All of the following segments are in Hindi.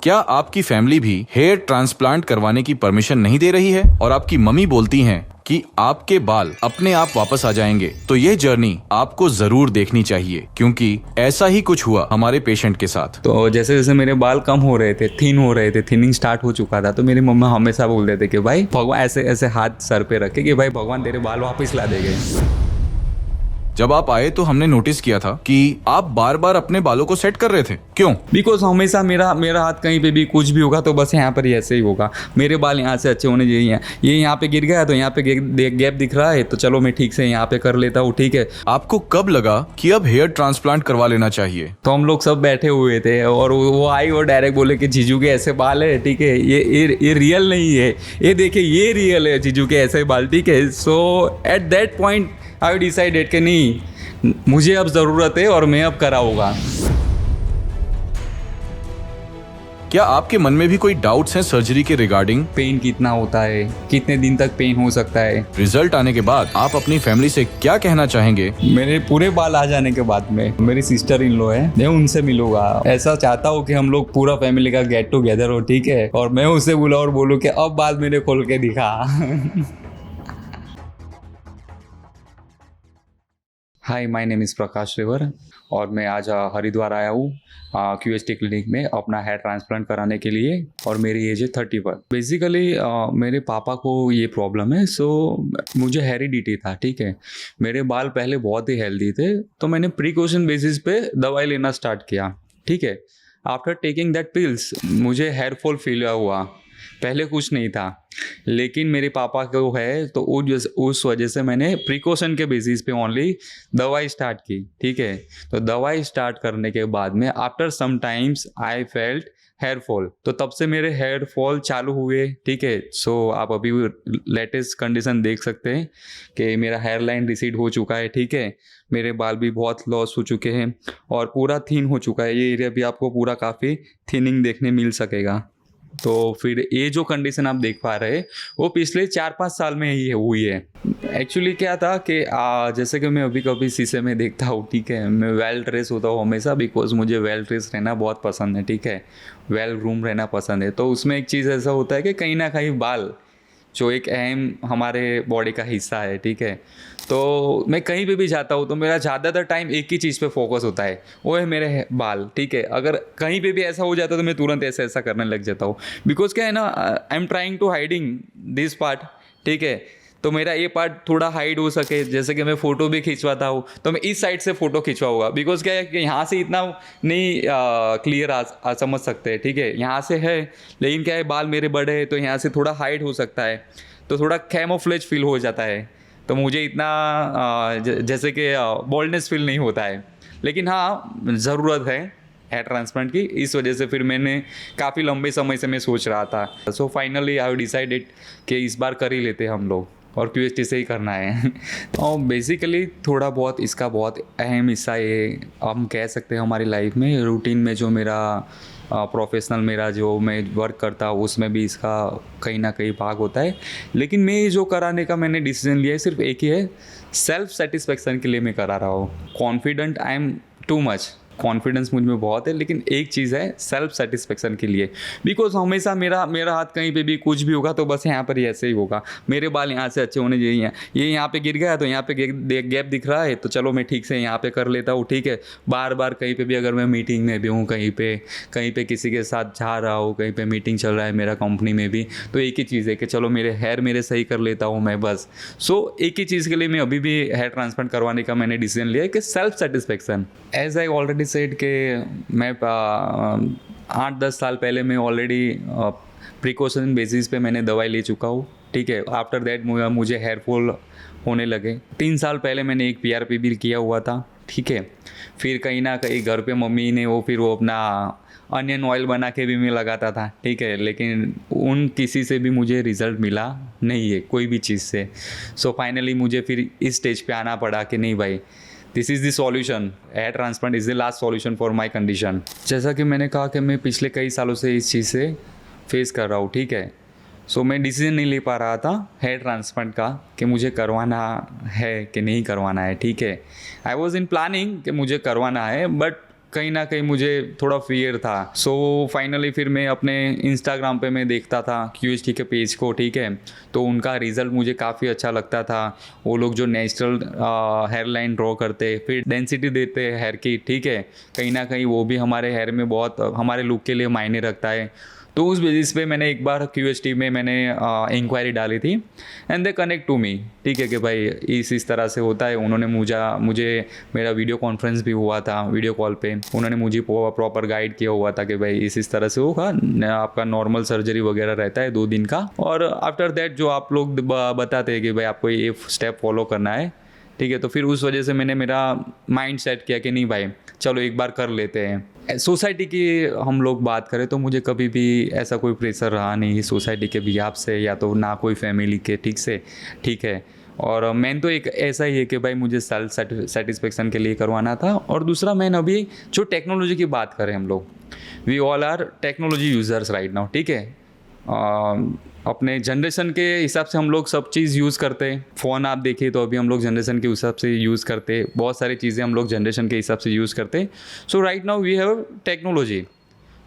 क्या आपकी फैमिली भी हेयर ट्रांसप्लांट करवाने की परमिशन नहीं दे रही है और आपकी मम्मी बोलती हैं कि आपके बाल अपने आप वापस आ जाएंगे? तो ये जर्नी आपको जरूर देखनी चाहिए, क्योंकि ऐसा ही कुछ हुआ हमारे पेशेंट के साथ। तो जैसे जैसे मेरे बाल कम हो रहे थे, थिन हो रहे थे, थिनिंग स्टार्ट हो चुका था, तो मेरी मम्मा हमेशा बोलते थे कि भाई भगवान, ऐसे ऐसे हाथ सर पे रखे कि भाई भगवान तेरे बाल वापस ला देंगे। जब आप आए तो हमने नोटिस किया था कि आप बार बार अपने बालों को सेट कर रहे थे। क्यों? बिकॉज हमेशा मेरा हाथ कहीं पे भी कुछ भी होगा तो बस यहाँ पर ही ऐसे ही होगा। मेरे बाल यहाँ से अच्छे होने चाहिए। ये यहाँ पे गिर गया तो यहाँ पे गैप दिख रहा है, तो चलो मैं ठीक से यहाँ पे कर लेता हूँ, ठीक है। आपको कब लगा कि अब हेयर ट्रांसप्लांट करवा लेना चाहिए? तो हम लोग सब बैठे हुए थे और वो आई और डायरेक्ट बोले कि जीजू के ऐसे बाल है, ठीक है, ये रियल नहीं है, ये देखिए ये रियल है जीजू के ऐसे बाल, ठीक है। So at that point I decided कि नहीं, मुझे अब ज़रूरत है और मैं अब कराऊंगा। क्या आपके मन में भी कोई डाउट्स हैं सर्जरी के रिगार्डिंग? पेन कितना होता है, कितने दिन तक पेन हो सकता है? रिजल्ट आने के बाद आप अपनी फैमिली से क्या कहना चाहेंगे? मेरे पूरे बाल आ जाने के बाद में मेरी सिस्टर इन लॉ है, मैं उनसे मिलूंगा। ऐसा चाहता हूँ कि हम लोग पूरा फैमिली का गेट टुगेदर हो, ठीक है, और मैं उससे बोला और बोलूँ कि अब बाल मेरे खोल के दिखा। हाय, माय नेम इज़ प्रकाश रेवर और मैं आज हरिद्वार आया हूँ QST क्लिनिक में अपना हेयर ट्रांसप्लांट कराने के लिए, और मेरी एज है 31। बेसिकली मेरे पापा को ये प्रॉब्लम है, सो मुझे हेरिडिटी था, ठीक है। मेरे बाल पहले बहुत ही हेल्दी थे, तो मैंने प्रिकॉशन बेसिस पे दवाई लेना स्टार्ट किया, ठीक है। आफ्टर टेकिंग दैट पिल्स मुझे हेयर फॉल फील हुआ। पहले कुछ नहीं था, लेकिन मेरे पापा को है, तो उस वजह से मैंने प्रिकॉशन के बेसिस पे ओनली दवाई स्टार्ट की, ठीक है। तो दवाई स्टार्ट करने के बाद में after some times I felt hair fall, तो तब से मेरे हेयर फॉल चालू हुए, ठीक है। सो आप अभी लेटेस्ट कंडीशन देख सकते हैं कि मेरा हेयर लाइन रिसीड हो चुका है, ठीक है। मेरे बाल भी बहुत लॉस हो चुके हैं और पूरा थिन हो चुका है। ये एरिया भी आपको पूरा काफ़ी थिनिंग देखने मिल सकेगा। तो फिर ये जो कंडीशन आप देख पा रहे हैं वो पिछले 4-5 साल में ही हुई है। एक्चुअली क्या था कि जैसे कि मैं अभी कभी शीशे में देखता हूँ, ठीक है, मैं वेल ड्रेस होता हूँ हमेशा, बिकॉज मुझे वेल ड्रेस रहना बहुत पसंद है, ठीक है, वेल ग्रूम रहना पसंद है। तो उसमें एक चीज़ ऐसा होता है कि कहीं ना कहीं बाल जो एक अहम हमारे बॉडी का हिस्सा है, ठीक है। तो मैं कहीं पे भी जाता हूँ तो मेरा ज़्यादातर टाइम एक ही चीज़ पे फोकस होता है, वो है मेरे बाल, ठीक है। अगर कहीं पे भी ऐसा हो जाता है तो मैं तुरंत ऐसा ऐसा करने लग जाता हूँ, बिकॉज क्या है ना, I am trying to hiding this part, ठीक है। तो मेरा ये पार्ट थोड़ा हाइड हो सके, जैसे कि मैं फ़ोटो भी खिंचवाता हूँ तो मैं इस साइड से फ़ोटो खिंचवाऊंगा, बिकॉज क्या है कि यहाँ से इतना नहीं क्लियर समझ सकते हैं, ठीक है, यहाँ से है, लेकिन क्या है बाल मेरे बड़े हैं तो यहाँ से थोड़ा हाइड हो सकता है, तो थोड़ा कैमोफ्लेज फील हो जाता है। तो मुझे इतना जैसे कि बॉल्डनेस फील नहीं होता है, लेकिन हाँ ज़रूरत है हेयर ट्रांसप्लांट की। इस वजह से फिर मैंने काफ़ी लंबे समय से मैं सोच रहा था, so finally I have decided कि इस बार कर ही लेते हम लोग, और QST से ही करना है। तो बेसिकली थोड़ा बहुत इसका बहुत अहम हिस्सा ये हम कह सकते हैं हमारी लाइफ में, रूटीन में जो मेरा प्रोफेशनल मेरा जो मैं वर्क करता हूँ उसमें भी इसका कहीं ना कहीं भाग होता है। लेकिन मैं जो कराने का मैंने डिसीजन लिया है सिर्फ एक ही है, सेल्फ सेटिस्फेक्शन के लिए मैं करा रहा हूँ। Confident I am too much, confidence मुझ में बहुत है, लेकिन एक चीज़ है सेल्फ सेटिस्फेक्शन के लिए, बिकॉज हमेशा मेरा हाथ कहीं पे भी कुछ भी होगा तो बस यहाँ पर ही ऐसे ही होगा। मेरे बाल यहाँ से अच्छे होने चाहिए। ये यहाँ पे गिर गया तो यहाँ पे गैप दिख रहा है, तो चलो मैं ठीक से यहाँ पे कर लेता हूँ, ठीक है। बार बार कहीं पे भी अगर मैं मीटिंग में भी हूँ, कहीं पे किसी के साथ जा रहा हूँ, कहीं पे मीटिंग चल रहा है मेरा कंपनी में भी, तो एक ही चीज़ है कि चलो मेरे हेयर मेरे सही कर लेता हूँ मैं, बस। सो एक ही चीज़ के लिए मैं अभी भी हेयर ट्रांसप्लांट करवाने का मैंने डिसीजन लिया है कि self satisfaction. As I already said के मैं 8-10 साल पहले मैं ऑलरेडी प्रिकॉशन बेसिस पे मैंने दवाई ले चुका हूँ, ठीक है। आफ्टर दैट मुझे हेयर फॉल होने लगे। 3 साल पहले मैंने एक PRP भी किया हुआ था, ठीक है। फिर कहीं ना कहीं घर पे मम्मी ने वो अपना अनियन ऑयल बना के भी मैं लगाता था, ठीक है, लेकिन उन किसी से भी मुझे रिज़ल्ट मिला नहीं है कोई भी चीज़ से। सो फाइनली मुझे फिर इस स्टेज पे आना पड़ा कि नहीं भाई, this is the solution, hair transplant is the last solution for my condition. जैसा कि मैंने कहा कि मैं पिछले कई सालों से इस चीज़ से फेस कर रहा हूँ, ठीक है। सो मैं डिसीजन नहीं ले पा रहा था हेयर ट्रांसप्लांट का कि मुझे करवाना है कि नहीं करवाना है, ठीक है। आई वॉज इन प्लानिंग कि मुझे करवाना है, बट कहीं ना कहीं मुझे थोड़ा फियर था। सो फाइनली फिर मैं अपने इंस्टाग्राम पे मैं देखता था QHT के पेज को, ठीक है, तो उनका रिजल्ट मुझे काफ़ी अच्छा लगता था। वो लोग जो नेचुरल हेयर लाइन ड्रॉ करते, फिर डेंसिटी देते हेयर की, ठीक है, कहीं ना कहीं वो भी हमारे हेयर में बहुत हमारे लुक के लिए मायने रखता है। तो उस बेसिस पे मैंने एक बार QHT में मैंने इंक्वायरी डाली थी and they connect to me, ठीक है, कि भाई इस तरह से होता है। उन्होंने मुझे मेरा वीडियो कॉन्फ्रेंस भी हुआ था, वीडियो कॉल पे उन्होंने मुझे प्रॉपर गाइड किया हुआ था कि भाई इस तरह से होगा, आपका नॉर्मल सर्जरी वगैरह रहता है 2 दिन का, और आफ्टर दैट जो आप लोग बताते हैं कि भाई आपको ये स्टेप फॉलो करना है, ठीक है। तो फिर उस वजह से मैंने मेरा माइंड सेट किया कि नहीं भाई चलो एक बार कर लेते हैं। सोसाइटी की हम लोग बात करें तो मुझे कभी भी ऐसा कोई प्रेशर रहा नहीं सोसाइटी के बिहाफ से, या तो ना कोई फैमिली के, ठीक है। और मेन तो एक ऐसा ही है कि भाई मुझे सेल्फ सेटिस्फेक्शन के लिए करवाना था। और दूसरा मेन अभी जो टेक्नोलॉजी की बात करें, हम लोग we all are technology users right now, ठीक है। अपने जनरेशन के हिसाब से हम लोग सब चीज़ यूज़ करते हैं। फ़ोन आप देखिए तो अभी हम लोग जनरेशन के हिसाब से यूज़ करते हैं, बहुत सारी चीज़ें हम लोग जनरेशन के हिसाब से यूज़ करते हैं। So right now we have technology.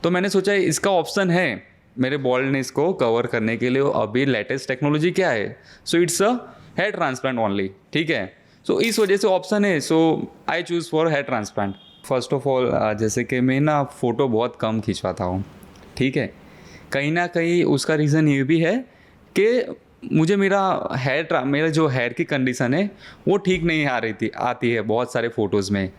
तो मैंने सोचा इसका ऑप्शन है मेरे बॉल्डनेस को कवर करने के लिए। अभी लेटेस्ट टेक्नोलॉजी क्या है? So it's a hair transplant only, ठीक है। सो इस वजह से ऑप्शन है, so I choose for hair transplant. First of all जैसे कि मैं ना फ़ोटो बहुत कम खिंचवाता हूँ, ठीक है। कहीं ना कहीं उसका रीज़न ये भी है कि मुझे मेरा जो हेयर की कंडीशन है वो ठीक नहीं आती है बहुत सारे फ़ोटोज़ में।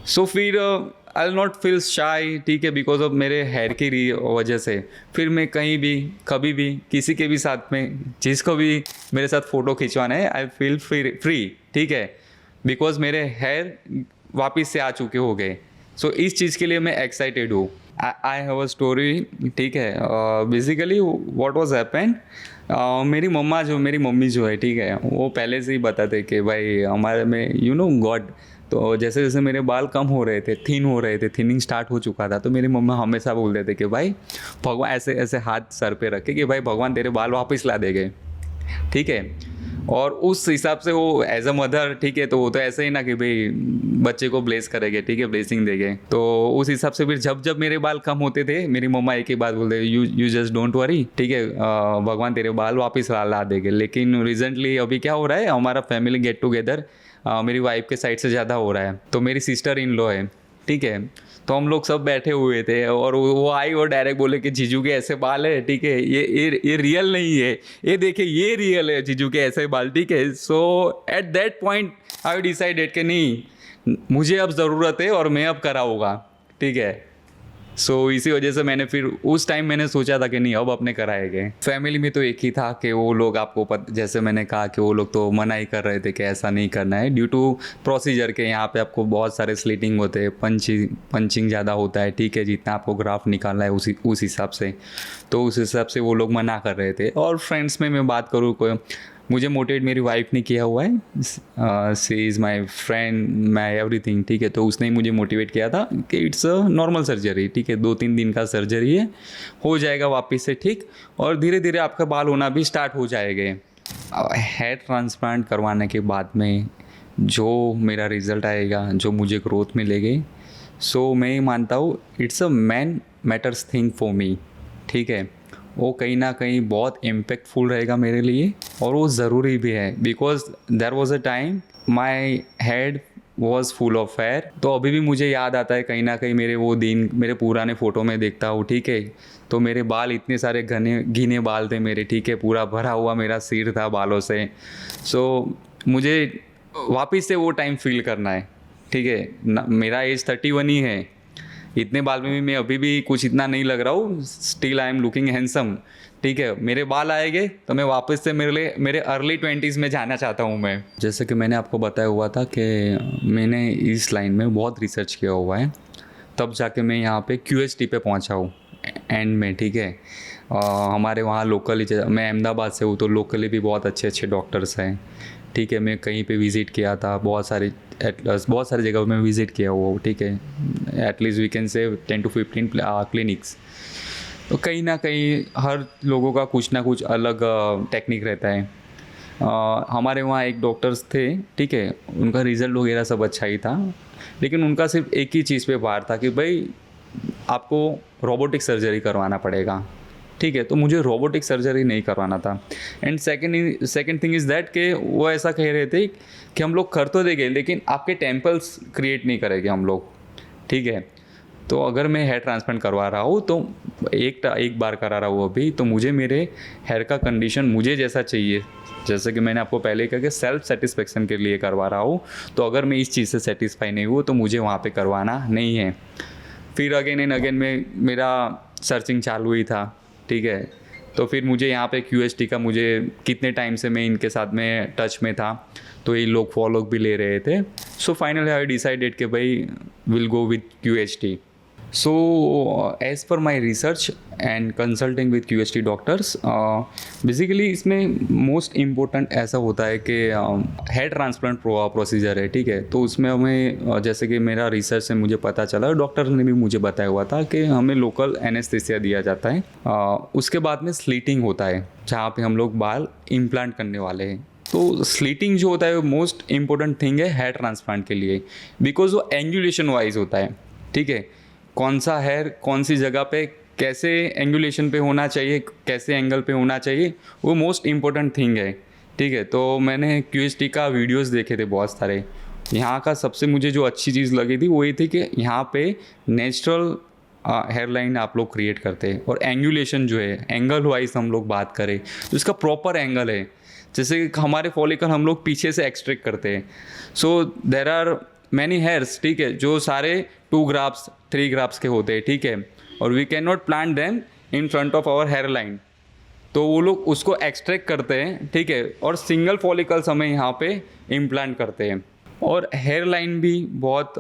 सो फिर आई विल नॉट फील शाई, ठीक है, बिकॉज ऑफ मेरे हेयर की वजह से फिर मैं कहीं भी कभी भी किसी के भी साथ में जिसको भी मेरे साथ फ़ोटो खिंचवाना है आई फील फ्री, ठीक है, बिकॉज मेरे हेयर वापस से आ चुके हो गए। सो इस चीज़ के लिए मैं एक्साइटेड हूँ। आई हैव अ स्टोरी, ठीक है। बेसिकली व्हाट वाज हैपेंड, मेरी मम्मी जो है, ठीक है, वो पहले से ही बताते कि भाई हमारे में गॉड। तो जैसे जैसे मेरे बाल कम हो रहे थे, थिनिंग स्टार्ट हो चुका था, तो मेरी मम्मा हमेशा बोलते थे कि भाई भगवान, ऐसे ऐसे हाथ सर पे रखे कि भाई भगवान तेरे बाल वापस ला देंगे, ठीक है। और उस हिसाब से वो एज अ मदर, ठीक है, तो वो तो ऐसे ही ना कि भाई बच्चे को ब्लेस करेंगे, ठीक है, ब्लेसिंग देंगे। तो उस हिसाब से फिर जब मेरे बाल कम होते थे मेरी मम्मा एक ही बात बोलते, यू जस्ट डोंट वरी, ठीक है, भगवान तेरे बाल वापस ला देंगे। लेकिन रिसेंटली अभी क्या हो रहा है, हमारा फैमिली गेट टुगेदर मेरी वाइफ के साइड से ज़्यादा हो रहा है। तो मेरी सिस्टर इन लॉ है, ठीक है, तो हम लोग सब बैठे हुए थे और वो आई और डायरेक्ट बोले कि जीजू के ऐसे बाल है, ठीक है, ये रियल नहीं है, ये देखिए ये रियल है जीजू के ऐसे बाल, ठीक है। So at that point I decided कि नहीं, मुझे अब ज़रूरत है और मैं अब कराऊंगा, ठीक है। सो इसी वजह से मैंने फिर उस टाइम मैंने सोचा था कि नहीं अब अपने कराएंगे। फैमिली में तो एक ही था कि वो लोग आपको जैसे मैंने कहा कि वो लोग तो मना ही कर रहे थे कि ऐसा नहीं करना है, ड्यू टू प्रोसीजर के यहाँ पे आपको बहुत सारे स्लिटिंग होते हैं, पंचिंग ज़्यादा होता है, ठीक है, जितना आपको ग्राफ निकालना है उस हिसाब से। तो उस हिसाब से वो लोग मना कर रहे थे। और फ्रेंड्स में मैं बात करूँ, कोई मुझे मोटिवेट मेरी वाइफ ने किया हुआ है, she is my friend, my everything, ठीक है। तो उसने ही मुझे मोटिवेट किया था कि इट्स अ नॉर्मल सर्जरी, ठीक है, 2-3 दिन का सर्जरी है, हो जाएगा वापस से ठीक, और धीरे धीरे आपका बाल होना भी स्टार्ट हो जाएंगे। हेयर ट्रांसप्लांट करवाने के बाद में जो मेरा रिज़ल्ट आएगा, जो मुझे ग्रोथ मिलेगी, सो मैं ही मानता हूँ it's a matters thing for me, ठीक है। वो कहीं ना कहीं बहुत इम्पैक्टफुल रहेगा मेरे लिए, और वो ज़रूरी भी है, because there was a time my head was full of hair. तो अभी भी मुझे याद आता है कहीं ना कहीं मेरे वो दिन, मेरे पुराने फ़ोटो में देखता हूँ, ठीक है, तो मेरे बाल इतने सारे घने बाल थे मेरे, ठीक है, पूरा भरा हुआ मेरा सिर था बालों से। सो मुझे वापस से वो टाइम फील करना है, ठीक है। मेरा एज 31 ही है, इतने बाल में भी मैं अभी भी कुछ इतना नहीं लग रहा हूँ, still I am looking handsome, ठीक है। मेरे बाल आएंगे तो मैं वापस से मेरे अर्ली 20s में जाना चाहता हूँ मैं। जैसे कि मैंने आपको बताया हुआ था कि मैंने इस लाइन में बहुत रिसर्च किया हुआ है, तब जाके मैं यहाँ पे QHT पे पहुँचा हूँ एंड में, ठीक है। हमारे वहाँ लोकली, मैं अहमदाबाद से हूँ, तो लोकली भी बहुत अच्छे डॉक्टर्स हैं, ठीक है। मैं कहीं पे विज़िट किया था, बहुत सारी जगह में विज़िट किया हुआ, ठीक है, at least we can say 10 to 15 clinics. तो कहीं ना कहीं हर लोगों का कुछ ना कुछ अलग टेक्निक रहता है। हमारे वहाँ एक डॉक्टर्स थे, ठीक है, उनका रिज़ल्ट वगैरह सब अच्छा ही था, लेकिन उनका सिर्फ एक ही चीज़ पे वार था कि भाई आपको रोबोटिक सर्जरी करवाना पड़ेगा, ठीक है। तो मुझे रोबोटिक सर्जरी नहीं करवाना था। And second thing is that कि वो ऐसा कह रहे थे कि हम लोग कर तो देंगे लेकिन आपके टेम्पल्स क्रिएट नहीं करेंगे हम लोग, ठीक है। तो अगर मैं हेयर ट्रांसप्लांट करवा रहा हूँ तो एक बार करा रहा हूँ अभी, तो मुझे मेरे हेयर का कंडीशन मुझे जैसा चाहिए, जैसे कि मैंने आपको पहले कहा कि सेल्फ सेटिस्फेक्शन के लिए करवा रहा हूँ। तो अगर मैं इस चीज़ से सेटिस्फाई नहीं हूँ तो मुझे वहाँ पे करवाना नहीं है। फिर अगेन एंड अगेन में मेरा सर्चिंग चालू ही था, ठीक है। तो फिर मुझे यहाँ पे QST का, मुझे कितने टाइम से मैं इनके साथ में टच में था, तो ये लोग फॉलो भी ले रहे थे। सो फाइनली आई डिसाइडेड कि भाई will go with QST। So, as per my research and consulting with QST doctors, basically इसमें मोस्ट इम्पोर्टेंट ऐसा होता है कि हेयर ट्रांसप्लांट प्रोसीजर है, ठीक है। तो उसमें हमें जैसे कि मेरा रिसर्च से मुझे पता चला, डॉक्टर ने भी मुझे बताया हुआ था कि हमें लोकल एनेस्थीसिया दिया जाता है। उसके बाद में स्लीटिंग होता है जहाँ पे हम लोग बाल इम्प्लांट करने वाले हैं। तो स्लीटिंग जो होता है वो मोस्ट इम्पोर्टेंट थिंग है हेयर ट्रांसप्लांट के लिए, बिकॉज वो एंगुलेशन वाइज होता है, ठीक है। कौन सा हेयर कौन सी जगह पे कैसे एंगुलेशन पे होना चाहिए, कैसे एंगल पे होना चाहिए, वो मोस्ट इम्पोर्टेंट थिंग है, ठीक है। तो मैंने QST का वीडियोस देखे थे बहुत सारे। यहाँ का सबसे मुझे जो अच्छी चीज़ लगी थी वो ये थी कि यहाँ पे नेचुरल हेयर लाइन आप लोग क्रिएट करते हैं, और एंगुलेशन जो है एंगल वाइज हम लोग बात करें तो इसका प्रॉपर एंगल है। जैसे हमारे फॉलिकल हम लोग पीछे से एक्सट्रैक्ट करते हैं, सो देर आर मैनी हेयर्स, ठीक है, जो सारे 2 ग्राफ्स 3 ग्राफ्स के होते हैं, ठीक है। और we can not plant them in front of our hair line, तो वो लोग उसको एक्सट्रैक्ट करते हैं, ठीक है। और सिंगल फॉलिकल्स हमें यहाँ पे इम्प्लांट करते हैं। और हेयर लाइन भी बहुत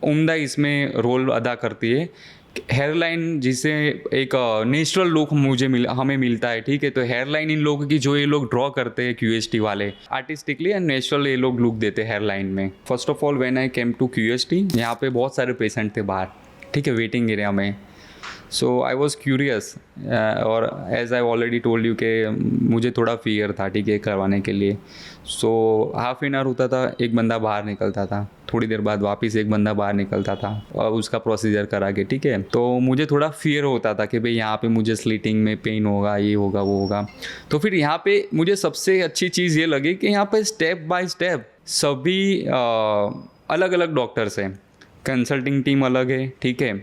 उम्दा इसमें रोल अदा करती है। हेयर लाइन जिसे एक नेचुरल लुक हमें मिलता है, ठीक है। तो हेयर लाइन इन लोगों की जो ये लोग ड्रॉ करते हैं QST वाले, आर्टिस्टिकली एंड नेचुरल ये लोग लुक देते हैं हेयर लाइन में। First of all when I came to QST, यहाँ पे बहुत सारे पेशेंट थे बाहर, ठीक है, वेटिंग एरिया में। सो आई वॉज क्यूरियस, और as I already told you कि मुझे थोड़ा फियर था, ठीक है, करवाने के लिए। सो हाफ एन आवर होता था, एक बंदा बाहर निकलता था, थोड़ी देर बाद वापस एक बंदा बाहर निकलता था और उसका प्रोसीजर करा के, ठीक है। तो मुझे थोड़ा फियर होता था कि भाई यहाँ पे मुझे स्लीटिंग में पेन होगा, ये होगा, वो होगा। तो फिर यहाँ पे मुझे सबसे अच्छी चीज़ ये लगी कि यहाँ पे स्टेप बाय स्टेप सभी अलग अलग डॉक्टर्स हैं, कंसल्टिंग टीम अलग है, ठीक है।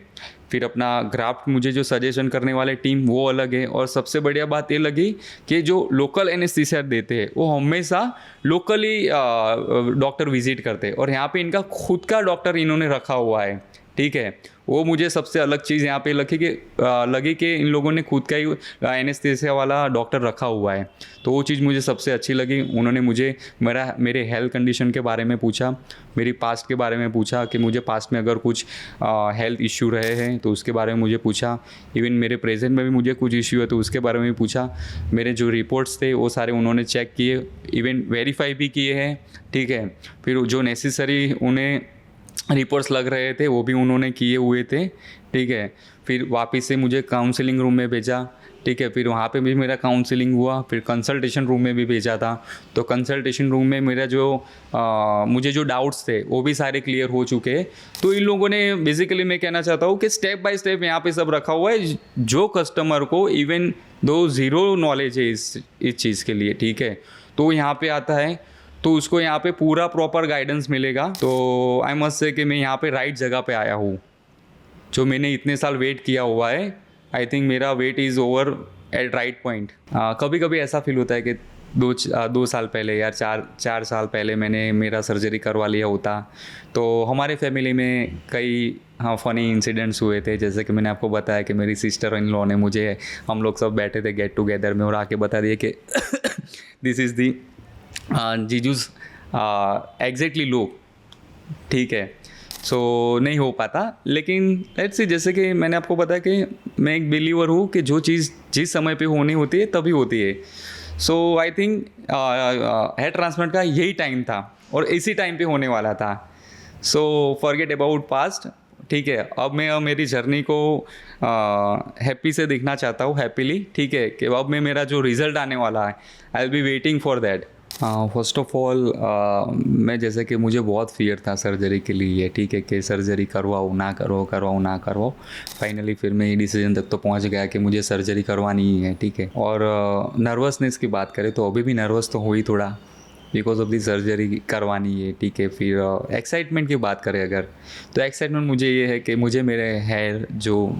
फिर अपना ग्राफ्ट मुझे जो सजेशन करने वाले टीम वो अलग है। और सबसे बढ़िया बात ये लगी कि जो लोकल एनेस्थीसिया देते हैं वो हमेशा लोकली डॉक्टर विजिट करते हैं, और यहाँ पे इनका खुद का डॉक्टर इन्होंने रखा हुआ है, ठीक है। वो मुझे सबसे अलग चीज़ यहाँ पे लगी कि इन लोगों ने खुद का ही एनेस्थीसिया वाला डॉक्टर रखा हुआ है। तो वो चीज़ मुझे सबसे अच्छी लगी। उन्होंने मुझे मेरे हेल्थ कंडीशन के बारे में पूछा, मेरी पास्ट के बारे में पूछा कि मुझे पास्ट में अगर कुछ हेल्थ इश्यू रहे हैं तो उसके बारे में मुझे पूछा। इवन मेरे प्रेजेंट में भी मुझे कुछ इश्यू है तो उसके बारे में भी पूछा। मेरे जो रिपोर्ट्स थे वो सारे उन्होंने चेक किए, इवन वेरीफाई भी किए हैं, ठीक है। फिर जो नेसेसरी उन्हें रिपोर्ट्स लग रहे थे वो भी उन्होंने किए हुए थे, ठीक है। फिर वापस से मुझे काउंसलिंग रूम में भेजा, ठीक है। फिर वहाँ पे भी मेरा काउंसलिंग हुआ। फिर कंसल्टेशन रूम में भी भेजा था। तो कंसल्टेशन रूम में मेरा जो मुझे जो डाउट्स थे वो भी सारे क्लियर हो चुके हैं। तो इन लोगों ने बेसिकली, मैं कहना चाहता हूँ कि स्टेप बाय स्टेप यहाँ पे सब रखा हुआ है, जो कस्टमर को इवन दो ज़ीरो नॉलेज है इस चीज़ के लिए, ठीक है, तो यहाँ पे आता है तो उसको यहाँ पे पूरा प्रॉपर गाइडेंस मिलेगा। तो आई मस्ट से कि मैं यहाँ पे राइट जगह पे आया हूँ। जो मैंने इतने साल वेट किया हुआ है, आई थिंक मेरा wait is over at right point. कभी कभी ऐसा फील होता है कि दो साल पहले या चार साल पहले मैंने मेरा सर्जरी करवा लिया होता तो हमारे फैमिली में कई फ़नी इंसिडेंट्स हुए थे। जैसे कि मैंने आपको बताया कि मेरी सिस्टर इन लॉ ने मुझे, हम लोग सब बैठे थे गेट टुगेदर में और आके बता दिए कि दिस इज़ दी जीजूस एग्जैक्टली लुक, ठीक है। सो नहीं हो पाता, लेकिन लेट्स सी, जैसे कि मैंने आपको बताया कि मैं एक बिलीवर हूँ कि जो चीज़ जिस समय पे होनी होती है तभी होती है। So I think hair transplant का यही टाइम था और इसी टाइम पे होने वाला था। सो फॉरगेट अबाउट पास्ट, ठीक है। अब मैं मेरी जर्नी को हैप्पी से देखना चाहता हूँ, हैप्पीली, ठीक है, कि अब मैं मेरा जो रिज़ल्ट आने वाला है, I will be waiting for that. First of all मैं जैसे कि मुझे बहुत फियर था सर्जरी के लिए, ठीक है, कि सर्जरी करवाऊँ ना करवाऊँ। फाइनली फिर मैं ये डिसीजन तक तो पहुंच गया कि मुझे सर्जरी करवानी ही है, ठीक है। और नर्वसनेस की बात करें तो अभी भी नर्वस तो हुई थोड़ा, बिकॉज ऑफ दी सर्जरी करवानी है, ठीक है। फिर एक्साइटमेंट की बात करें अगर, तो एक्साइटमेंट मुझे ये है कि मुझे मेरे हेयर जो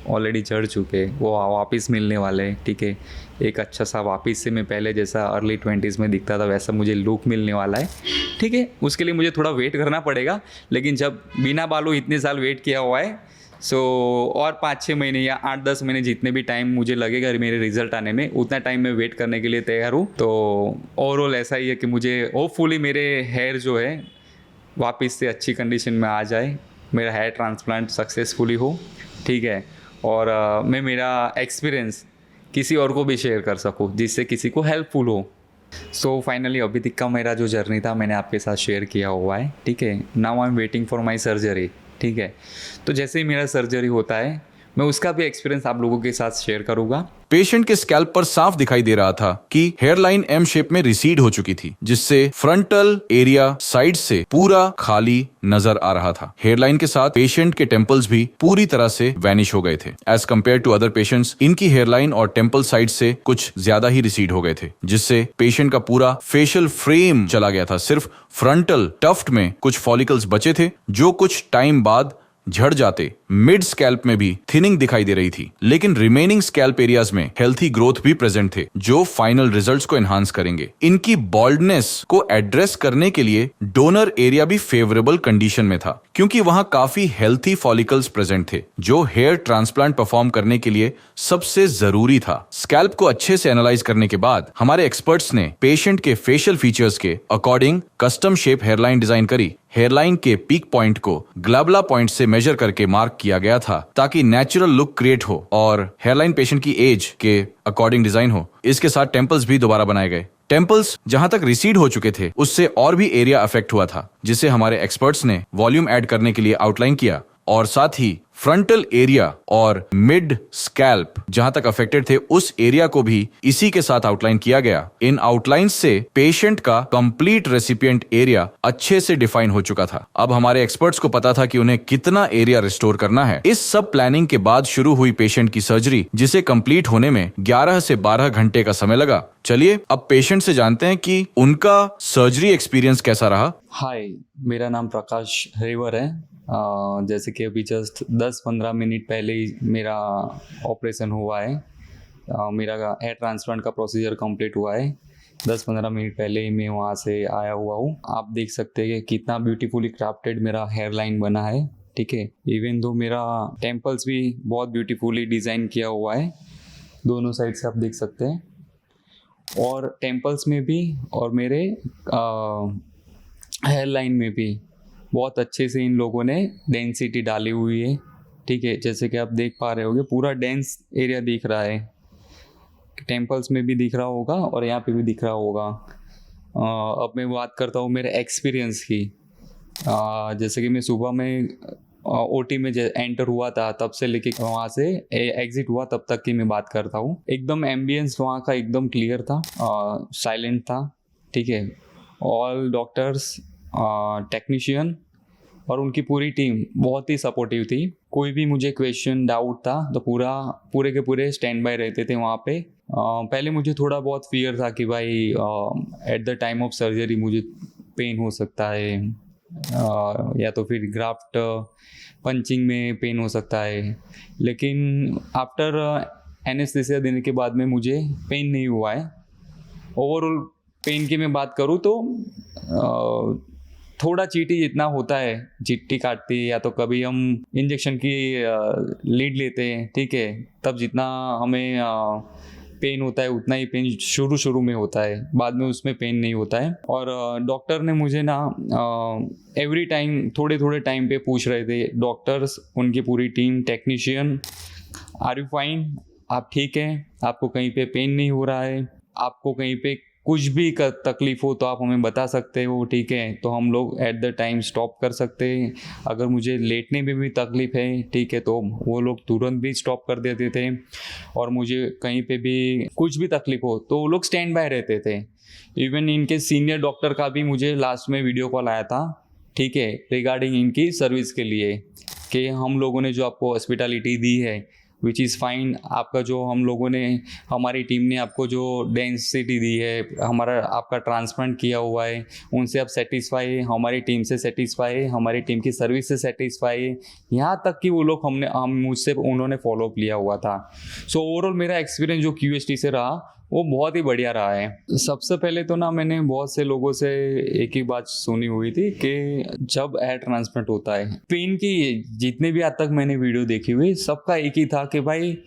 ऑलरेडी झड़ चुके वो वापस मिलने वाले हैं, ठीक है। एक अच्छा सा वापस से मैं पहले जैसा अर्ली 20s में दिखता था वैसा मुझे लुक मिलने वाला है, ठीक है। उसके लिए मुझे थोड़ा वेट करना पड़ेगा, लेकिन जब बिना बालों इतने साल वेट किया हुआ है, सो और 5-6 महीने या 8-10 महीने जितने भी टाइम मुझे लगेगा मेरे रिजल्ट आने में, उतना टाइम मैं वेट करने के लिए तैयार हूँ। तो ओवरऑल ऐसा ही है कि मुझे होपफुली मेरे हेयर जो है वापस से अच्छी कंडीशन में आ जाए, मेरा हेयर ट्रांसप्लांट सक्सेसफुली हो, ठीक है। और मैं मेरा एक्सपीरियंस किसी और को भी शेयर कर सकूँ जिससे किसी को हेल्पफुल हो। सो फाइनली अभी तक का मेरा जो जर्नी था मैंने आपके साथ शेयर किया हुआ है, ठीक है। Now I am waiting for my surgery, ठीक है। तो जैसे ही मेरा सर्जरी होता है मैं उसका भी एक्सपीरियंस आप लोगों के साथ शेयर करूँगा। पेशेंट के स्कैल्प पर साफ दिखाई दे रहा था कि हेयरलाइन एम शेप में रिसीड हो चुकी थी, जिससे फ्रंटल एरिया साइड से पूरा खाली नजर आ रहा था। हेयरलाइन के साथ पेशेंट के टेम्पल्स भी पूरी तरह से वैनिश हो गए थे। As compare to other patients, इनकी हेयरलाइन और टेम्पल साइड से कुछ ज्यादा ही रिसीड हो गए थे, जिससे पेशेंट का पूरा फेशियल फ्रेम चला गया था। सिर्फ फ्रंटल टफ्ट में कुछ फॉलिकल्स बचे थे जो कुछ टाइम बाद झड़ जाते। मिड स्कैल्प में भी थिनिंग दिखाई दे रही थी, लेकिन रिमेनिंग स्कैल्प एरियाज में हेल्थी ग्रोथ भी प्रेजेंट थे, जो फाइनल रिजल्ट्स को एनहांस करेंगे। इनकी बॉल्डनेस को एड्रेस करने के लिए डोनर एरिया भी फेवरेबल कंडीशन में था, क्योंकि वहां काफी हेल्थी फॉलिकल्स प्रेजेंट थे, जो हेयर ट्रांसप्लांट परफॉर्म करने के लिए सबसे जरूरी था। स्कैल्प को अच्छे से एनालाइज करने के बाद हमारे एक्सपर्ट्स ने पेशेंट के फेशियल फीचर्स के according custom shape hairline design करी। हेयरलाइन के पीक पॉइंट को ग्लैबुला पॉइंट से मेजर करके मार्क किया गया था, ताकि नेचुरल लुक क्रिएट हो और हेयरलाइन पेशेंट की एज के अकॉर्डिंग डिजाइन हो। इसके साथ टेम्पल्स भी दोबारा बनाए गए। टेम्पल्स जहां तक रिसीड हो चुके थे उससे और भी एरिया अफेक्ट हुआ था, जिसे हमारे एक्सपर्ट्स ने वॉल्यूम ऐड करने के लिए आउटलाइन किया, और साथ ही फ्रंटल एरिया और मिड स्कैल्प जहां तक अफेक्टेड थे उस एरिया को भी इसी के साथ आउटलाइन किया गया। इन आउटलाइन से पेशेंट का कंप्लीट रेसिपिएंट एरिया अच्छे से डिफाइन हो चुका था। अब हमारे एक्सपर्ट्स को पता था कि उन्हें कितना एरिया रिस्टोर करना है। इस सब प्लानिंग के बाद शुरू हुई पेशेंट की सर्जरी, जिसे कंप्लीट होने में 11 से 12 घंटे का समय लगा। चलिए अब पेशेंट से जानते हैं कि उनका सर्जरी एक्सपीरियंस कैसा रहा। हाय, मेरा नाम प्रकाश रेवर है। जैसे कि अभी जस्ट 10-15 मिनट पहले ही मेरा ऑपरेशन हुआ है। मेरा हेयर ट्रांसप्लांट का प्रोसीजर कंप्लीट हुआ है। 10-15 मिनट पहले ही मैं वहाँ से आया हुआ हूँ। आप देख सकते हैं कि कितना ब्यूटीफुली क्राफ्टेड मेरा हेयर लाइन बना है, ठीक है। इवन दो मेरा टेम्पल्स भी बहुत ब्यूटीफुली डिज़ाइन किया हुआ है, दोनों साइड से आप देख सकते हैं। और टेम्पल्स में भी और मेरे हेयर लाइन में भी बहुत अच्छे से इन लोगों ने डेंसिटी डाली हुई है, ठीक है। जैसे कि आप देख पा रहे होगे पूरा डेंस एरिया दिख रहा है, टेम्पल्स में भी दिख रहा होगा और यहाँ पे भी दिख रहा होगा। अब मैं बात करता हूँ मेरे एक्सपीरियंस की। जैसे कि मैं सुबह में ओटी में एंटर हुआ था तब से लेके वहाँ से एग्जिट हुआ तब तक की मैं बात करता हूँ। एकदम एम्बियंस वहाँ का एकदम क्लियर था, साइलेंट था, ठीक है। ऑल डॉक्टर्स, टेक्नीशियन और उनकी पूरी टीम बहुत ही सपोर्टिव थी। कोई भी मुझे क्वेश्चन डाउट था तो पूरे के पूरे स्टैंड बाय रहते थे वहाँ पे। पहले मुझे थोड़ा बहुत फियर था कि भाई at the time of surgery मुझे पेन हो सकता है, या तो फिर ग्राफ्ट पंचिंग में पेन हो सकता है, लेकिन आफ्टर एनेस्थीसिया देने के बाद में मुझे पेन नहीं हुआ है। ओवरऑल पेन की मैं बात करूँ तो थोड़ा चीटी जितना होता है, चिट्टी काटती है या तो कभी हम इंजेक्शन की लीड लेते हैं, ठीक है, तब जितना हमें पेन होता है उतना ही पेन शुरू में होता है, बाद में उसमें पेन नहीं होता है। और डॉक्टर ने मुझे ना एवरी टाइम थोड़े टाइम पे पूछ रहे थे डॉक्टर्स, उनकी पूरी team, technician, are you fine, आप ठीक हैं, आपको कहीं पे पेन नहीं हो रहा है, आपको कहीं पे कुछ भी तकलीफ हो तो आप हमें बता सकते हो, ठीक है, तो हम लोग एट द टाइम स्टॉप कर सकते हैं। अगर मुझे लेटने में भी तकलीफ है, ठीक है, तो वो लोग तुरंत भी स्टॉप कर देते थे। और मुझे कहीं पे भी कुछ भी तकलीफ हो तो वो लोग स्टैंड बाय रहते थे। इवन इनके सीनियर डॉक्टर का भी मुझे लास्ट में वीडियो कॉल आया था, ठीक है, रिगार्डिंग इनकी सर्विस के लिए कि हम लोगों ने जो आपको हॉस्पिटैलिटी दी है विच इज़ फाइन, आपका जो हम लोगों ने, हमारी टीम ने आपको जो डेंसिटी दी है, हमारा आपका ट्रांसप्लांट किया हुआ है, उनसे आप सेटिस्फाई है, हमारी टीम से सेटिस्फाई है, हमारी टीम की सर्विस से सेटिस्फाई है, यहाँ तक कि वो लोग मुझसे उन्होंने फॉलोअप लिया हुआ था। सो ओवरऑल मेरा एक्सपीरियंस जो QST से रहा वो बहुत ही बढ़िया रहा है। सबसे पहले तो ना मैंने बहुत से लोगों से एक ही बात सुनी हुई थी कि जब हेयर ट्रांसप्लांट होता है, पेन की जितने भी आज तक मैंने वीडियो देखी हुई सबका एक ही था कि भाई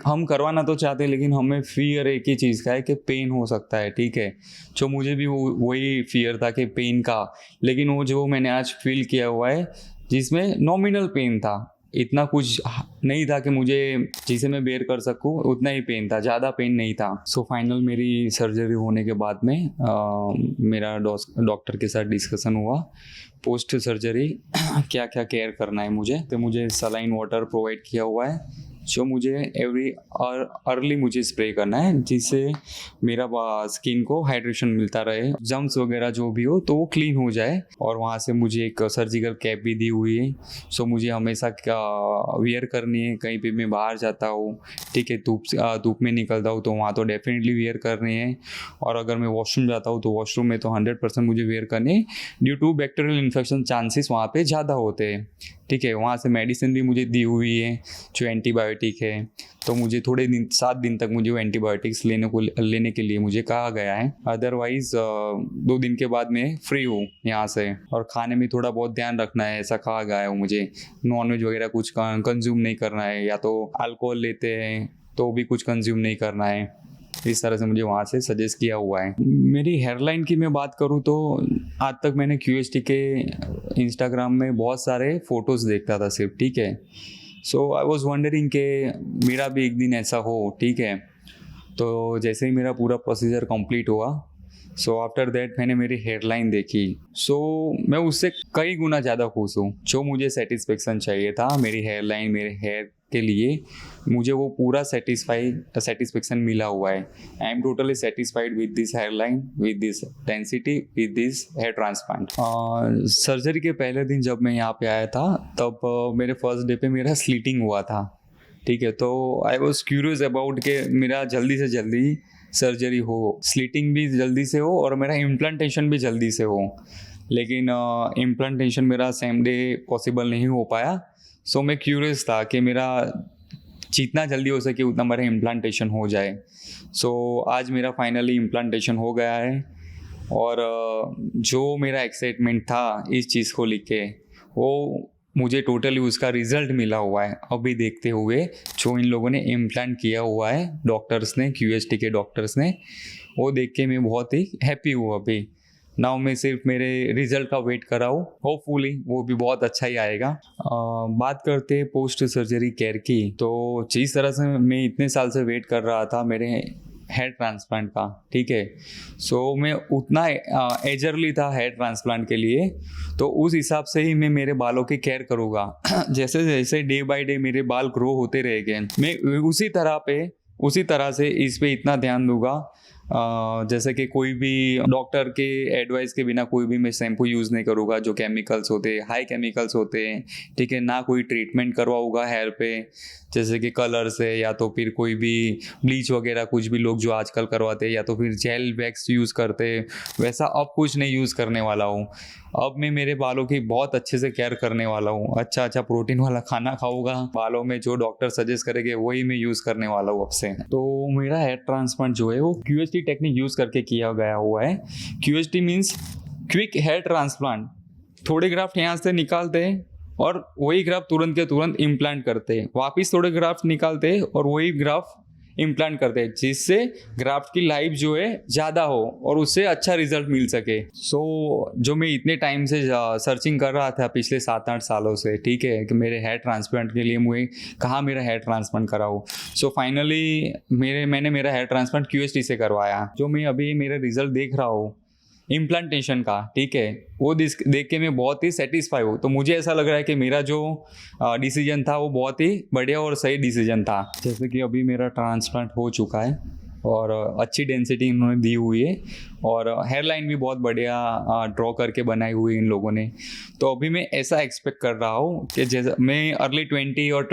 हम करवाना तो चाहते हैं लेकिन हमें फियर एक ही चीज़ का है कि पेन हो सकता है, ठीक है। जो मुझे भी वही फियर था कि पेन का, लेकिन वो जो मैंने आज फील किया हुआ है जिसमें नॉमिनल पेन था, इतना कुछ नहीं था कि मुझे जिसे मैं बेयर कर सकूं, उतना ही पेन था, ज़्यादा पेन नहीं था। सो फाइनल मेरी सर्जरी होने के बाद में मेरा डॉक्टर के साथ डिस्कशन हुआ पोस्ट सर्जरी क्या क्या केयर करना है मुझे। तो मुझे सलाइन वाटर प्रोवाइड किया हुआ है जो मुझे एवरी अर्ली मुझे स्प्रे करना है जिससे मेरा स्किन को हाइड्रेशन मिलता रहे, जम्स वगैरह जो भी हो तो वो क्लीन हो जाए। और वहाँ से मुझे एक सर्जिकल कैप भी दी हुई है, सो मुझे हमेशा वियर करनी है। कहीं पे मैं बाहर जाता हूँ, ठीक है, धूप में निकलता हूँ तो वहाँ तो डेफिनेटली वियर करनी है। और अगर मैं वॉशरूम जाता हूँ तो वॉशरूम में तो 100% मुझे वियर करनी है, due to bacterial infection chances वहाँ पे ज़्यादा होते हैं, ठीक है। वहाँ से मेडिसिन भी मुझे दी हुई है जो एंटीबायोटिक है, तो मुझे थोड़े दिन 7 दिन तक मुझे वो एंटीबायोटिक्स लेने के लिए मुझे कहा गया है। अदरवाइज़ 2 दिन के बाद मैं फ्री हूँ यहाँ से। और खाने में थोड़ा बहुत ध्यान रखना है ऐसा कहा गया है मुझे, नॉनवेज वगैरह कुछ कंज्यूम नहीं करना है, या तो अल्कोहल लेते हैं तो भी कुछ कंज्यूम नहीं करना है, इस तरह से मुझे वहाँ से सजेस्ट किया हुआ है। मेरी हेयरलाइन की मैं बात करूँ तो आज तक मैंने QST के इंस्टाग्राम में बहुत सारे फ़ोटोज़ देखता था सिर्फ, ठीक है। सो आई वॉज वंडरिंग कि मेरा भी एक दिन ऐसा हो, ठीक है। तो जैसे ही मेरा पूरा प्रोसीजर कंप्लीट हुआ, सो आफ्टर दैट मैंने मेरी हेयरलाइन देखी, सो मैं उससे कई गुना ज़्यादा खुश हूँ। जो मुझे सेटिस्फेक्शन चाहिए था मेरी हेयरलाइन, मेरे हेयर के लिए, मुझे वो पूरा सेटिस्फेक्शन मिला हुआ है। I am totally satisfied with this hairline, with this density, with this hair transplant. Surgery के पहले दिन जब मैं यहाँ पे आया था तब मेरे फर्स्ट डे पे मेरा स्लीटिंग हुआ था, ठीक है। तो आई वॉज क्यूरियस अबाउट कि मेरा जल्दी से जल्दी सर्जरी हो, स्लीटिंग भी जल्दी से हो और मेरा इम्प्लांटेशन भी जल्दी से हो, लेकिन इम्प्लांटेशन मेरा सेम डे पॉसिबल नहीं हो पाया। सो मैं क्यूरियस था कि मेरा जितना जल्दी हो सके उतना मेरा इम्प्लांटेशन हो जाए। सो आज मेरा फाइनली इम्प्लांटेशन हो गया है और जो मेरा एक्साइटमेंट था इस चीज़ को लेके वो मुझे टोटली उसका रिजल्ट मिला हुआ है अभी देखते हुए। जो इन लोगों ने इम्प्लांट किया हुआ है डॉक्टर्स ने, QST के डॉक्टर्स ने, वो देख के मैं बहुत ही हैप्पी हूँ अभी। नाउ मैं सिर्फ मेरे रिजल्ट का वेट कर रहा हूँ, होपफुली वो भी बहुत अच्छा ही आएगा। बात करते हैं पोस्ट सर्जरी केयर की, तो जिस तरह से मैं इतने साल से वेट कर रहा था मेरे हेयर ट्रांसप्लांट का, ठीक है। सो मैं उतना एजरली था हेयर ट्रांसप्लांट के लिए, तो उस हिसाब से ही मैं मेरे बालों की केयर करूँगा। जैसे जैसे डे बाय डे मेरे बाल ग्रो होते रहेंगे, मैं उसी तरह से इस पे इतना ध्यान दूंगा। जैसे कि कोई भी डॉक्टर के एडवाइस के बिना कोई भी मैं शैम्पू यूज़ नहीं करूँगा जो केमिकल्स होते हैं, हाई केमिकल्स होते हैं, ठीक है। ना कोई ट्रीटमेंट करवाऊँगा हेयर पे, जैसे कि कलर से या तो फिर कोई भी ब्लीच वगैरह कुछ भी लोग जो आजकल करवाते हैं, या तो फिर जेल वैक्स यूज़ करते हैं, वैसा अब कुछ नहीं यूज़ करने वाला हूँ। अब मैं मेरे बालों की बहुत अच्छे से केयर करने वाला हूँ, अच्छा प्रोटीन वाला खाना खाऊंगा, बालों में जो डॉक्टर सजेस्ट करेंगे वही मैं यूज़ करने वाला हूँ अब से। तो मेरा हेयर ट्रांसप्लांट जो है वो QST टेक्निक यूज़ करके किया गया हुआ है। QST means quick hair transplant. थोड़े ग्राफ्ट यहाँ से निकालते हैं और वही ग्राफ्ट तुरंत के तुरंत इम्प्लांट करते हैं, वापिस थोड़े ग्राफ्ट निकालते हैं और वही ग्राफ्ट इम्प्लांट करते हैं, जिससे ग्राफ्ट की लाइफ जो है ज़्यादा हो और उससे अच्छा रिजल्ट मिल सके। सो जो मैं इतने टाइम से सर्चिंग कर रहा था पिछले 7-8 सालों से, ठीक है, कि मेरे हेयर ट्रांसप्लांट के लिए मुझे कहाँ मेरा हेयर ट्रांसप्लांट कराऊँ। सो फाइनली मैंने मेरा हेयर ट्रांसप्लांट QST से करवाया। जो मैं अभी मेरा रिजल्ट देख रहा हूँ इम्प्लांटेशन का, ठीक है, वो देख के मैं बहुत ही सेटिस्फाई हूँ। तो मुझे ऐसा लग रहा है कि मेरा जो डिसीजन था वो बहुत ही बढ़िया और सही डिसीजन था। जैसे कि अभी मेरा ट्रांसप्लांट हो चुका है, और अच्छी डेंसिटी इन्होंने दी हुई है और हेयर लाइन भी बहुत बढ़िया ड्रॉ करके बनाई हुई है इन लोगों ने। तो अभी मैं ऐसा एक्सपेक्ट कर रहा हूँ कि जैसे मैं अर्ली 20 और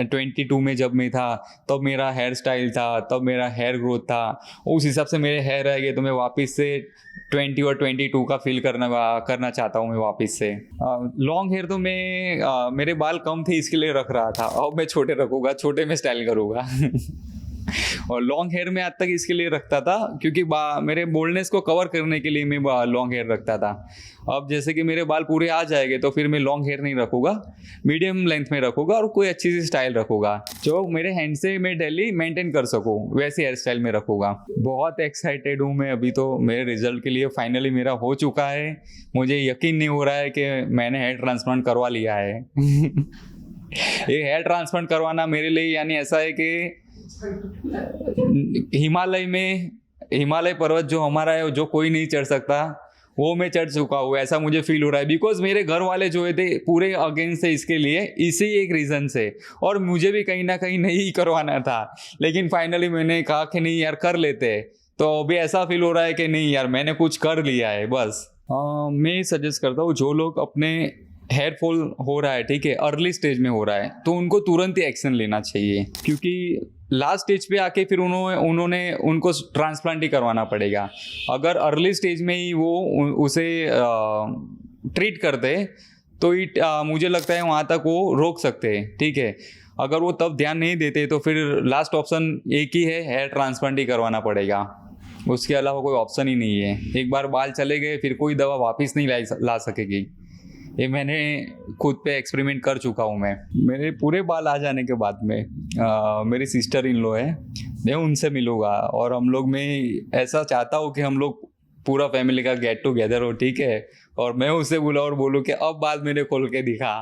22 में जब मैं था तब मेरा हेयर स्टाइल था, तब मेरा हेयर ग्रोथ था, उस हिसाब से मेरे हेयर रह गए, तो मैं वापस से 20 और 22 का फील करना चाहता हूँ मैं वापस से। लॉन्ग हेयर तो मैं मेरे बाल कम थे इसके लिए रख रहा था, अब मैं छोटे रखूँगा, छोटे में स्टाइल करूँगा और लॉन्ग हेयर में आज तक इसके लिए रखता था क्योंकि मेरे बोल्डनेस को कवर करने के लिए मैं लॉन्ग हेयर रखता था। अब जैसे कि मेरे बाल पूरे आ जाएंगे तो फिर मैं लॉन्ग हेयर नहीं रखूँगा, मीडियम लेंथ में रखूँगा और कोई अच्छी सी स्टाइल रखूँगा जो मेरे हैंड से मैं डेली मेंटेन कर सकूँ, वैसे हेयर स्टाइल में रखूँगा। बहुत एक्साइटेड हूँ मैं अभी तो मेरे रिजल्ट के लिए। फाइनली मेरा हो चुका है, मुझे यकीन नहीं हो रहा है कि मैंने हेयर ट्रांसप्लांट करवा लिया है ये हेयर ट्रांसप्लांट करवाना मेरे लिए यानी ऐसा है कि हिमालय पर्वत जो हमारा है जो कोई नहीं चढ़ सकता वो मैं चढ़ चुका हूँ, ऐसा मुझे फील हो रहा है। बिकॉज मेरे घर वाले जो थे पूरे अगेंस्ट थे इसके लिए, इसी एक रीज़न से, और मुझे भी कहीं ना कहीं नहीं करवाना था, लेकिन फाइनली मैंने कहा कि नहीं यार कर लेते। तो अभी ऐसा फील हो रहा है कि नहीं यार मैंने कुछ कर लिया है बस। मैं सजेस्ट करता हूँ जो लोग अपने हेयर फॉल हो रहा है, ठीक है, अर्ली स्टेज में हो रहा है, तो उनको तुरंत ही एक्शन लेना चाहिए क्योंकि लास्ट स्टेज पे आके फिर उनको ट्रांसप्लांट ही करवाना पड़ेगा। अगर अर्ली स्टेज में ही वो उसे ट्रीट करते तो मुझे लगता है वहाँ तक वो रोक सकते हैं, ठीक है। अगर वो तब ध्यान नहीं देते तो फिर लास्ट ऑप्शन एक ही है, हेयर ट्रांसप्लांट ही करवाना पड़ेगा, उसके अलावा कोई ऑप्शन ही नहीं है। एक बार बाल चले गए फिर कोई दवा वापस नहीं ला सकेगी। ये मैंने खुद पे एक्सपेरिमेंट कर चुका हूँ मैं। मेरे पूरे बाल आ जाने के बाद में मेरी सिस्टर इन लो है, मैं उनसे मिलूँगा और हम लोग, मैं ऐसा चाहता हूँ कि हम लोग पूरा फैमिली का गेट टुगेदर हो, ठीक है, और मैं उससे बोला और बोलूँ कि अब बाल मेरे खोल के दिखा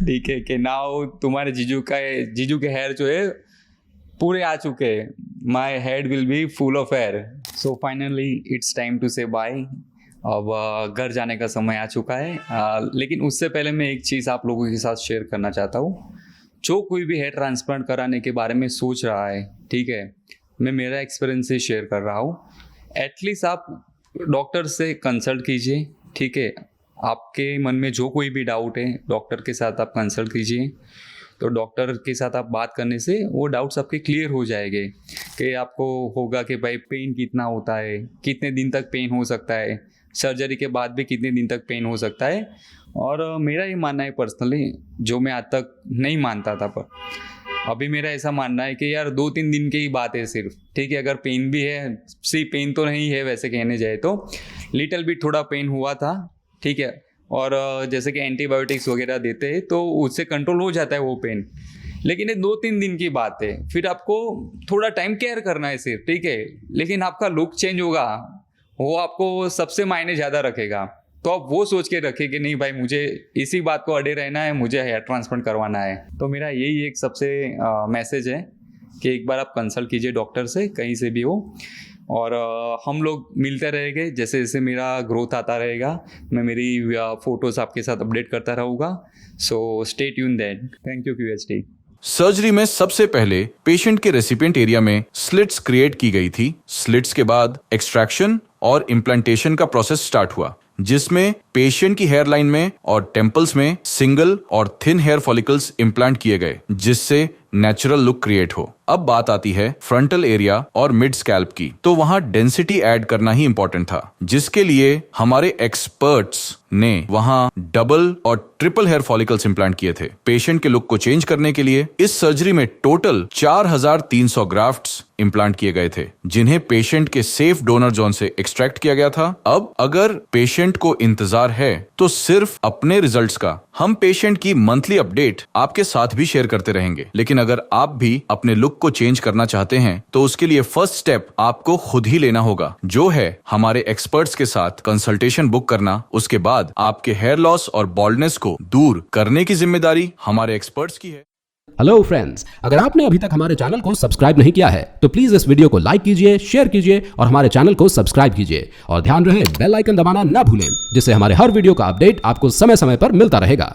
ठीक है, कि नाउ तुम्हारे जीजू के हेयर जो है पूरे आ चुके हैं, my head will be full of hair. So finally it's time to say bye. अब घर जाने का समय आ चुका है, लेकिन उससे पहले मैं एक चीज़ आप लोगों के साथ शेयर करना चाहता हूँ। जो कोई भी हेयर ट्रांसप्लांट कराने के बारे में सोच रहा है, ठीक है, मैं मेरा एक्सपीरियंस से शेयर कर रहा हूँ। एटलीस्ट आप डॉक्टर से कंसल्ट कीजिए, ठीक है। आपके मन में जो कोई भी डाउट है डॉक्टर के साथ आप कंसल्ट कीजिए, तो डॉक्टर के साथ आप बात करने से वो डाउट्स आपके क्लियर हो जाएंगे कि आपको होगा कि भाई पेन कितना होता है, कितने दिन तक पेन हो सकता है, सर्जरी के बाद भी कितने दिन तक पेन हो सकता है। और मेरा ये मानना है पर्सनली, जो मैं आज तक नहीं मानता था पर अभी मेरा ऐसा मानना है कि यार 2-3 दिन की ही बात है सिर्फ, ठीक है। अगर पेन भी है, पेन तो नहीं है वैसे कहने जाए तो, लिटिल बिट थोड़ा पेन हुआ था, ठीक है, और जैसे कि एंटीबायोटिक्स वगैरह देते हैं तो उससे कंट्रोल हो जाता है वो पेन, लेकिन ये 2-3 दिन की बात है। फिर आपको थोड़ा टाइम केयर करना है सिर्फ, ठीक है, लेकिन आपका लुक चेंज होगा, वो आपको सबसे मायने ज़्यादा रखेगा। तो आप वो सोच के रखें कि नहीं भाई मुझे इसी बात को अड़े रहना है, मुझे हेयर ट्रांसप्लांट करवाना है। तो मेरा यही एक सबसे मैसेज है कि एक बार आप कंसल्ट कीजिए डॉक्टर से, कहीं से भी हो, और हम लोग मिलते रहेंगे। जैसे जैसे मेरा ग्रोथ आता रहेगा मैं मेरी फोटोज़ आपके साथ अपडेट करता रहूँगा। So stay tune that. Thank you QHT। Surgery में सबसे पहले पेशेंट के रेसिपिएंट एरिया में स्लिट्स क्रिएट की गई थी। स्लिट्स के बाद एक्सट्रैक्शन और इम्प्लांटेशन का प्रोसेस स्टार्ट हुआ, जिसमें पेशेंट की हेयर लाइन में और टेम्पल्स में सिंगल और थिन हेयर फॉलिकल्स इम्प्लांट किए गए, जिससे नेचुरल लुक क्रिएट हो। अब बात आती है फ्रंटल एरिया और मिड स्कैल्प की, तो वहां डेंसिटी ऐड करना ही इंपॉर्टेंट था, जिसके लिए हमारे एक्सपर्ट्स ने वहां डबल और ट्रिपल हेयर फॉलिकल्स इम्प्लांट किए थे। पेशेंट के लुक को चेंज करने के लिए इस सर्जरी में टोटल 4300 ग्राफ्ट्स इम्प्लांट किए गए थे, जिन्हें पेशेंट के सेफ डोनर जोन से एक्सट्रैक्ट किया गया था। अब अगर पेशेंट को इंतजार है तो सिर्फ अपने रिजल्ट्स का हम पेशेंट की मंथली अपडेट आपके साथ भी शेयर करते रहेंगे, लेकिन अगर आप भी अपने लुक को चेंज करना चाहते हैं तो उसके लिए फर्स्ट स्टेप आपको खुद ही लेना होगा, जो है हमारे एक्सपर्ट्स के साथ कंसल्टेशन बुक करना। उसके बाद आपके हेयर लॉस और बॉल्डनेस को दूर करने की जिम्मेदारी हमारे एक्सपर्ट्स की है। हेलो फ्रेंड्स, अगर आपने अभी तक हमारे चैनल को सब्सक्राइब नहीं किया है तो प्लीज इस वीडियो को लाइक कीजिए, शेयर कीजिए और हमारे चैनल को सब्सक्राइब कीजिए, और ध्यान रहे बेल आइकन दबाना ना भूलें, जिससे हमारे हर वीडियो का अपडेट आपको समय समय पर मिलता रहेगा।